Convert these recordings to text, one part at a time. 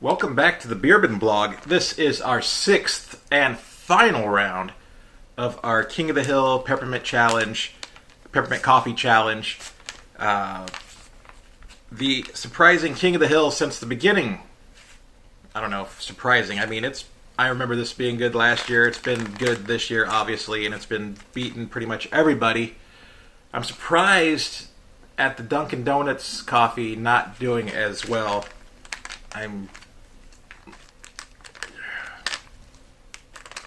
Welcome back to the BiermanBlog. This is our sixth and final round of our King of the Hill Peppermint Challenge, Peppermint Coffee Challenge. The surprising King of the Hill since the beginning. I don't know if surprising. I remember this being good last year. It's been good this year, obviously, and it's been beating pretty much everybody. I'm surprised at the Dunkin' Donuts coffee not doing as well.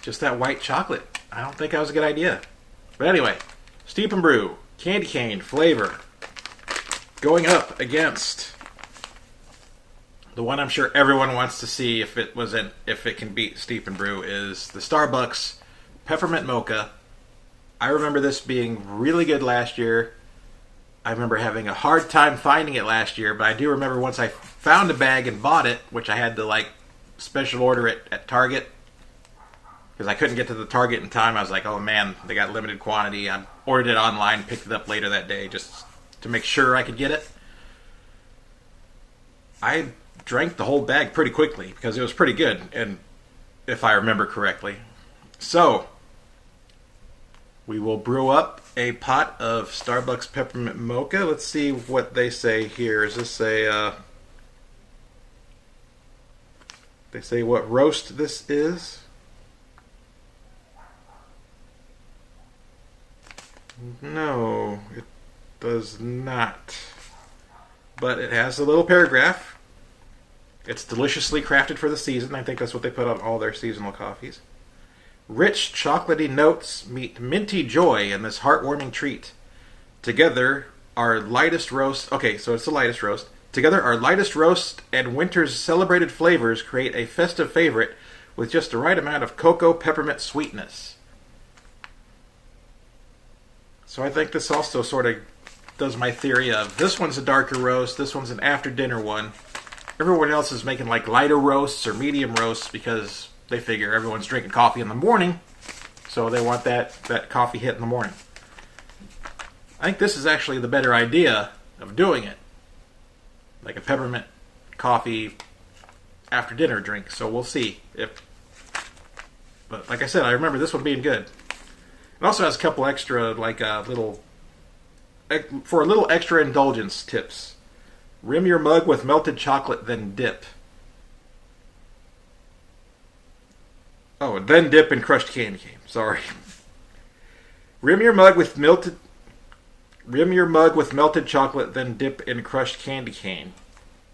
Just that white chocolate. I don't think that was a good idea. But anyway, Steep and Brew, candy cane flavor, going up against the one I'm sure everyone wants to see if it can beat Steep and Brew is the Starbucks Peppermint Mocha. I remember this being really good last year. I remember having a hard time finding it last year, but I do remember once I found a bag and bought it, which I had to special order it at Target because I couldn't get to the Target in time. I was like, oh man, they got limited quantity. I ordered it online, picked it up later that day just to make sure I could get it. I drank the whole bag pretty quickly because it was pretty good, and if I remember correctly. So, we will brew up a pot of Starbucks Peppermint Mocha. Let's see what they say here. Does this say, they say what roast this is? No, it does not. But it has a little paragraph. It's deliciously crafted for the season. I think that's what they put on all their seasonal coffees. Rich chocolatey notes meet minty joy in this heartwarming treat. Together, our lightest roast... Okay, so it's the lightest roast. Together, our lightest roast and winter's celebrated flavors create a festive favorite with just the right amount of cocoa peppermint sweetness. So I think this also sort of does my theory of this one's a darker roast, this one's an after-dinner one. Everyone else is making lighter roasts or medium roasts because they figure everyone's drinking coffee in the morning, so they want that coffee hit in the morning. I think this is actually the better idea of doing it. Like a peppermint coffee after dinner drink, so we'll see. But like I said, I remember this one being good. It also has a couple extra, for a little extra indulgence tips. Rim your mug with melted chocolate, then dip. Oh, then dip in crushed candy cane. Sorry. Rim your mug with melted chocolate, then dip in crushed candy cane.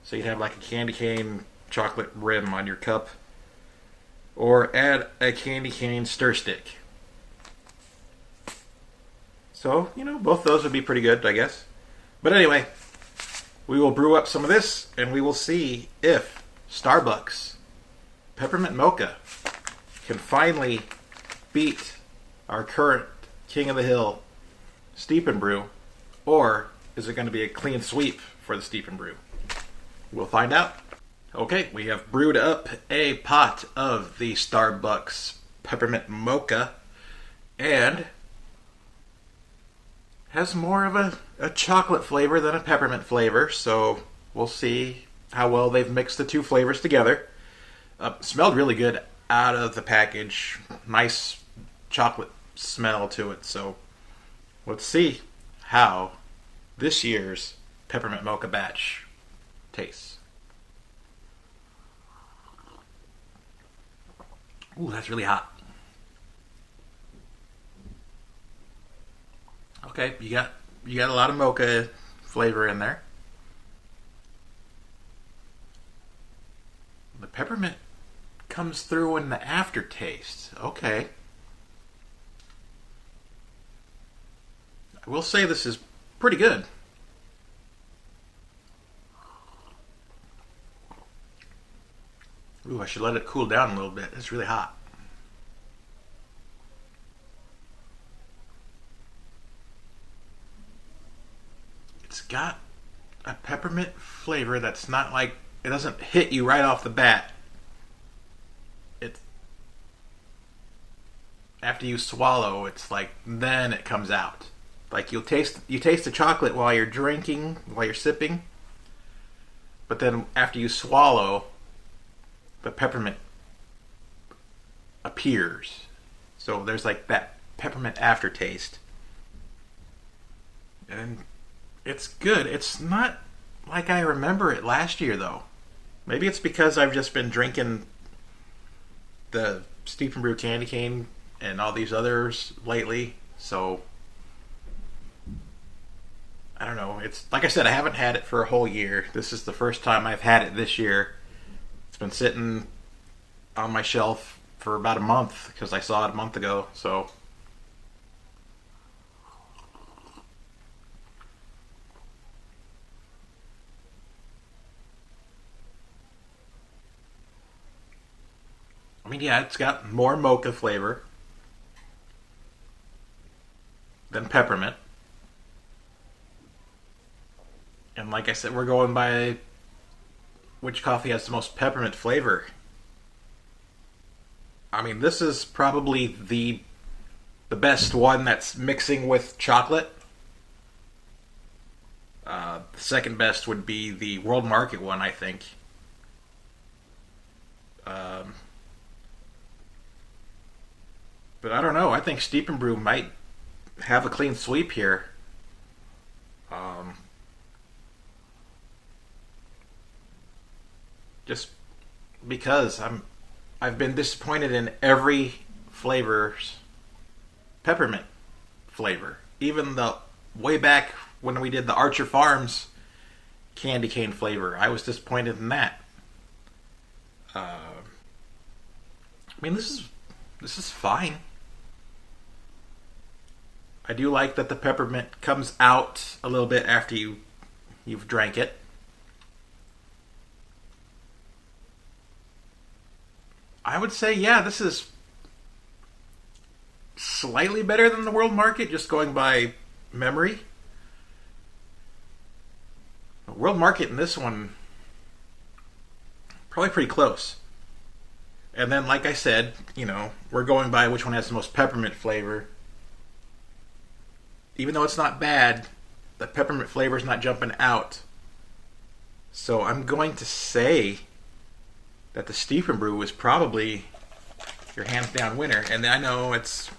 So you'd have a candy cane chocolate rim on your cup. Or add a candy cane stir stick. So, both those would be pretty good, I guess. But anyway, we will brew up some of this, and we will see if Starbucks Peppermint Mocha can finally beat our current King of the Hill Steep and Brew, or is it going to be a clean sweep for the Steep and Brew? We'll find out. Okay, we have brewed up a pot of the Starbucks Peppermint Mocha, and has more of a chocolate flavor than a peppermint flavor, so we'll see how well they've mixed the two flavors together. Smelled really good out of the package. Nice chocolate smell to it, so let's see how this year's Peppermint Mocha batch tastes. Ooh, that's really hot. Okay, you got a lot of mocha flavor in there. The peppermint comes through in the aftertaste. Okay. I will say this is pretty good. Ooh, I should let it cool down a little bit. It's really hot. It's got a peppermint flavor that's not it doesn't hit you right off the bat. After you swallow, it's then it comes out. You taste the chocolate while you're sipping, but then after you swallow, the peppermint appears. So there's like that peppermint aftertaste. And it's good. It's not like I remember it last year, though. Maybe it's because I've just been drinking the Steep and Brew Candy Cane and all these others lately. So, I don't know. It's like I said, I haven't had it for a whole year. This is the first time I've had it this year. It's been sitting on my shelf for about a month because I saw it a month ago. So, I mean, yeah, it's got more mocha flavor than peppermint. And like I said, we're going by which coffee has the most peppermint flavor. I mean, this is probably the best one that's mixing with chocolate. The second best would be the World Market one, I think. But I don't know. I think Steep and Brew might have a clean sweep here. Just because I've been disappointed in every flavor's peppermint flavor. Even the way back when we did the Archer Farms candy cane flavor, I was disappointed in that. I mean, this is fine. I do like that the peppermint comes out a little bit after you've drank it. I would say, yeah, this is slightly better than the World Market, just going by memory. The World Market and this one, probably pretty close. And then, like I said, we're going by which one has the most peppermint flavor. Even though it's not bad, the peppermint flavor is not jumping out. So I'm going to say that the Steep and Brew is probably your hands down winner. And I know it's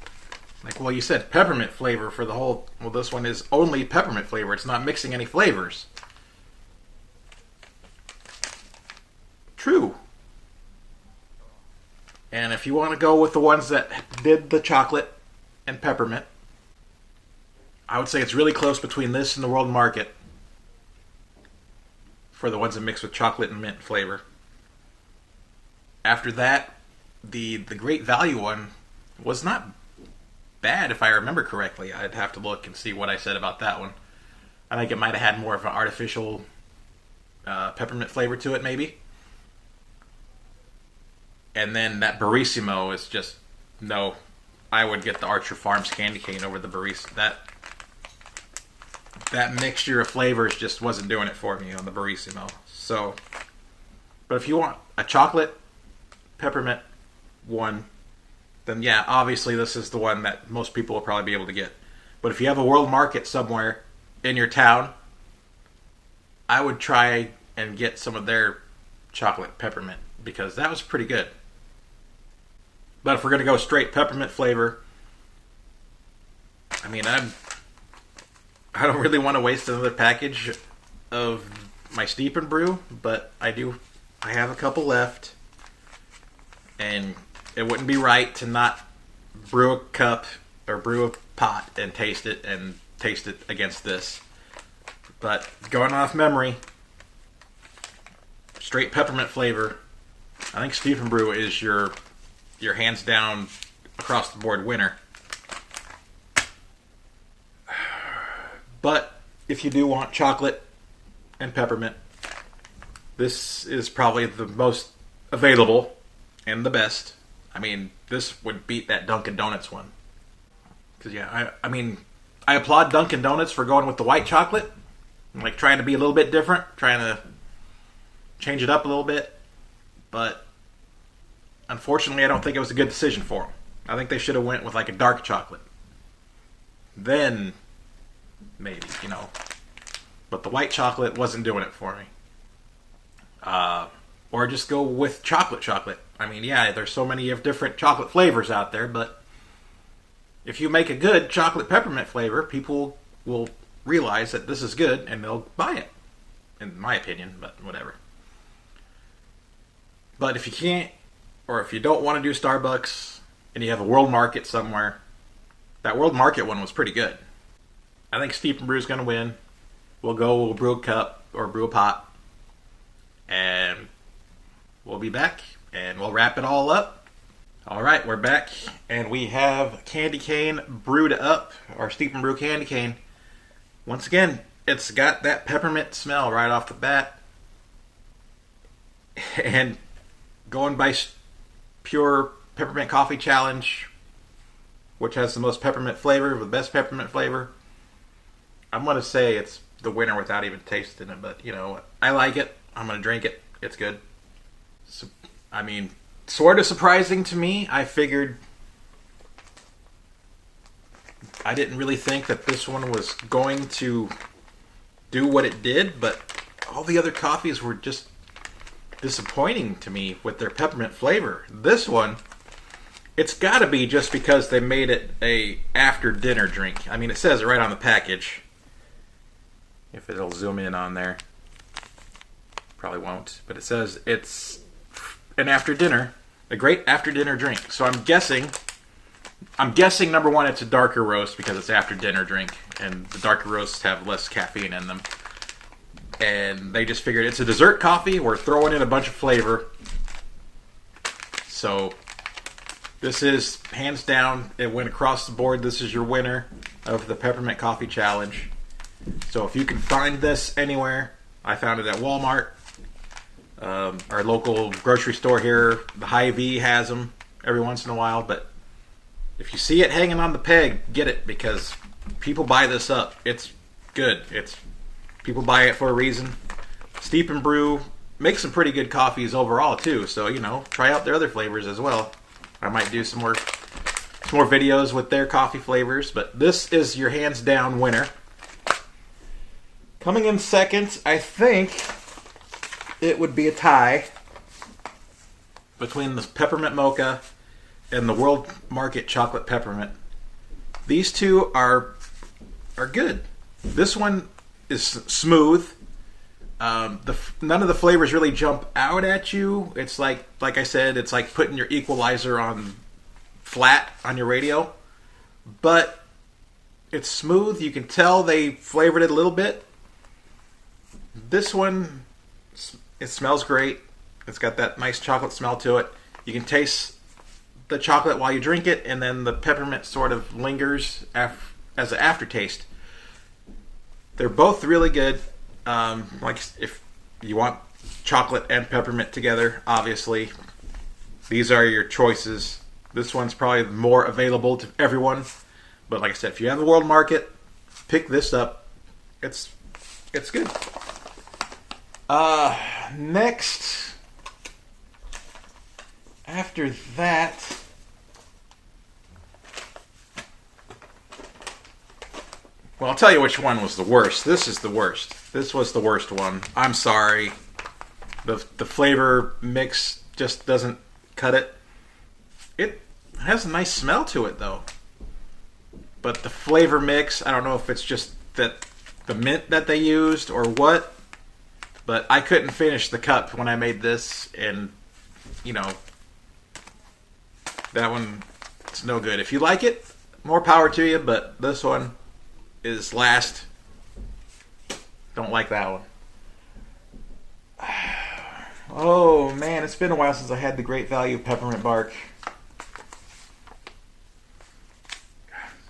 like, well, you said peppermint flavor for the whole. Well, this one is only peppermint flavor. It's not mixing any flavors. True. And if you want to go with the ones that did the chocolate and peppermint, I would say it's really close between this and the World Market for the ones that mix with chocolate and mint flavor. After that, the Great Value one was not bad, if I remember correctly. I'd have to look and see what I said about that one. I think it might have had more of an artificial peppermint flavor to it, maybe. And then that Barissimo is just, no, I would get the Archer Farms candy cane over the Barissimo. That mixture of flavors just wasn't doing it for me on the Barissimo. So, but if you want a chocolate peppermint one, then yeah, obviously this is the one that most people will probably be able to get. But if you have a World Market somewhere in your town, I would try and get some of their chocolate peppermint because that was pretty good. But if we're going to go straight peppermint flavor, I mean, I don't really want to waste another package of my Steep and Brew, but I have a couple left. And it wouldn't be right to not brew a cup or brew a pot and taste it against this. But going off memory, straight peppermint flavor, I think Steep and Brew is your hands down across the board winner. But if you do want chocolate and peppermint, this is probably the most available and the best. I mean, this would beat that Dunkin' Donuts one. Because, yeah, I mean, I applaud Dunkin' Donuts for going with the white chocolate. Like, trying to be a little bit different. Trying to change it up a little bit. But, unfortunately, I don't think it was a good decision for them. I think they should have went with, like, a dark chocolate. Then, maybe, But the white chocolate wasn't doing it for me. or just go with chocolate. I mean, yeah, there's so many of different chocolate flavors out there, but if you make a good chocolate peppermint flavor, people will realize that this is good and they'll buy it, in my opinion, but whatever. But if you can't, or if you don't want to do Starbucks and you have a World Market somewhere, that World Market one was pretty good. I think Steep and Brew is going to win. We'll brew a cup or brew a pot, and we'll be back and we'll wrap it all up. All right, we're back, and we have candy cane brewed up, our Steep and Brew candy cane. Once again, it's got that peppermint smell right off the bat, and going by pure Peppermint Coffee Challenge, which has the most peppermint flavor, the best peppermint flavor, I'm going to say it's the winner without even tasting it. But, you know, I like it. I'm going to drink it. It's good. So, I mean, sort of surprising to me. I didn't really think that this one was going to do what it did, but all the other coffees were just disappointing to me with their peppermint flavor. This one, it's got to be just because they made it a after dinner drink. I mean, it says it right on the package. If it'll zoom in on there. Probably won't, but it says it's an after dinner, a great after dinner drink. So I'm guessing number one, it's a darker roast because it's after dinner drink, and the darker roasts have less caffeine in them. And they just figured it's a dessert coffee. We're throwing in a bunch of flavor. So this is, hands down, it went across the board. This is your winner of the Peppermint Coffee Challenge. So if you can find this anywhere, I found it at Walmart. Our local grocery store here, the Hy-Vee, has them every once in a while. But if you see it hanging on the peg, get it, because people buy this up. It's good. People buy it for a reason. Steep and Brew makes some pretty good coffees overall too. So, you know, try out their other flavors as well. I might do some more videos with their coffee flavors, but this is your hands down winner. Coming in second, I think it would be a tie between the Peppermint Mocha and the World Market Chocolate Peppermint. These two are good. This one is smooth. None of the flavors really jump out at you. It's like I said, it's like putting your equalizer on flat on your radio. But it's smooth. You can tell they flavored it a little bit. This one, it smells great. It's got that nice chocolate smell to it. You can taste the chocolate while you drink it, and then the peppermint sort of lingers as an aftertaste. They're both really good. Like if you want chocolate and peppermint together, obviously, these are your choices. This one's probably more available to everyone. But like I said, if you have the World Market, pick this up. It's good. Next, after that, well, I'll tell you which one was the worst. This is the worst. This was the worst one. I'm sorry. The flavor mix just doesn't cut it. It has a nice smell to it, though. But the flavor mix, I don't know if it's just that the mint that they used or what, but I couldn't finish the cup when I made this, and, you know, that one, it's no good. If you like it, more power to you, but this one is last. Don't like that one. Oh man, it's been a while since I had the Great Value Peppermint Bark.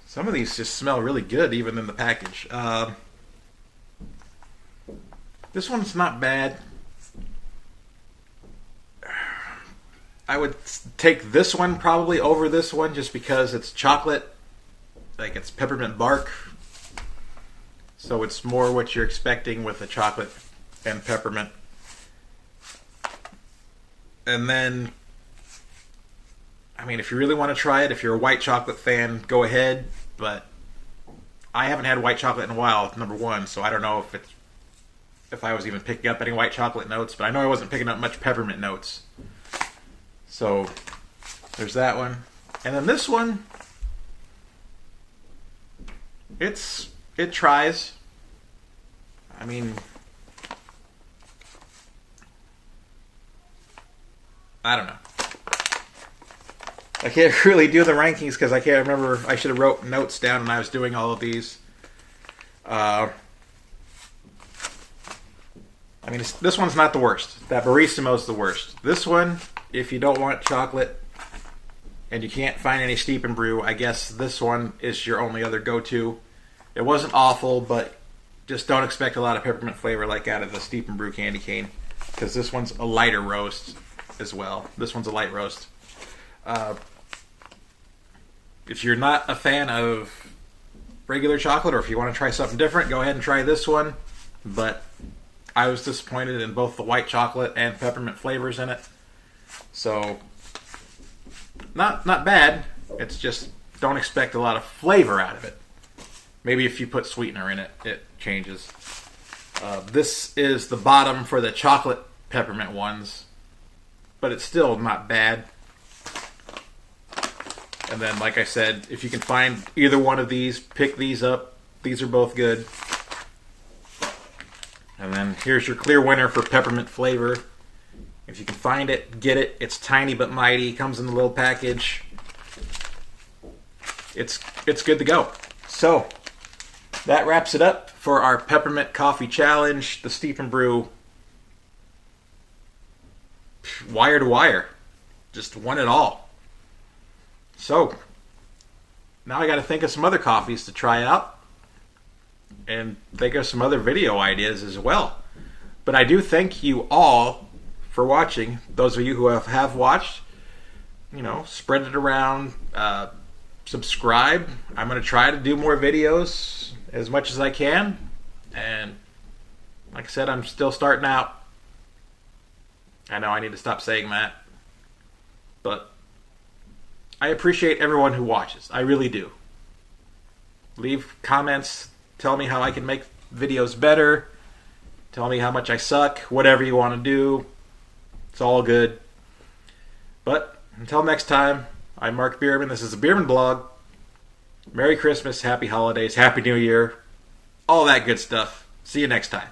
Some of these just smell really good even in the package. This one's not bad. I would take this one probably over this one just because it's chocolate. Like, it's peppermint bark. So it's more what you're expecting with the chocolate and peppermint. And then, I mean, if you really want to try it, if you're a white chocolate fan, go ahead. But I haven't had white chocolate in a while, number one, so I don't know if it's if I was even picking up any white chocolate notes, but I know I wasn't picking up much peppermint notes. So there's that one. And then this one, it tries. I mean, I don't know. I can't really do the rankings because I can't remember. I should have wrote notes down when I was doing all of these. I mean, this one's not the worst. That Barissimo is the worst. This one, if you don't want chocolate and you can't find any steep and brew, I guess this one is your only other go-to. It wasn't awful, but just don't expect a lot of peppermint flavor like out of the steep and brew candy cane, because this one's a lighter roast as well. This one's a light roast. If you're not a fan of regular chocolate, or if you want to try something different, go ahead and try this one. But I was disappointed in both the white chocolate and peppermint flavors in it. So, not bad. It's just, don't expect a lot of flavor out of it. Maybe if you put sweetener in it, it changes. This is the bottom for the chocolate peppermint ones, but it's still not bad. And then, like I said, if you can find either one of these, pick these up. These are both good. And then here's your clear winner for peppermint flavor. If you can find it, get it. It's tiny but mighty. Comes in a little package. It's good to go. So, that wraps it up for our Peppermint Coffee Challenge, the Steep and Brew wire to wire. Just won it all. So, now I got to think of some other coffees to try out and think of some other video ideas as well. But I do thank you all for watching. Those of you who have watched, spread it around, subscribe. I'm going to try to do more videos as much as I can. And like I said, I'm still starting out. I know I need to stop saying that. But I appreciate everyone who watches. I really do. Leave comments. Tell me how I can make videos better. Tell me how much I suck. Whatever you want to do. It's all good. But until next time, I'm Mark Bierman. This is the BiermanBlog. Merry Christmas, Happy Holidays, Happy New Year. All that good stuff. See you next time.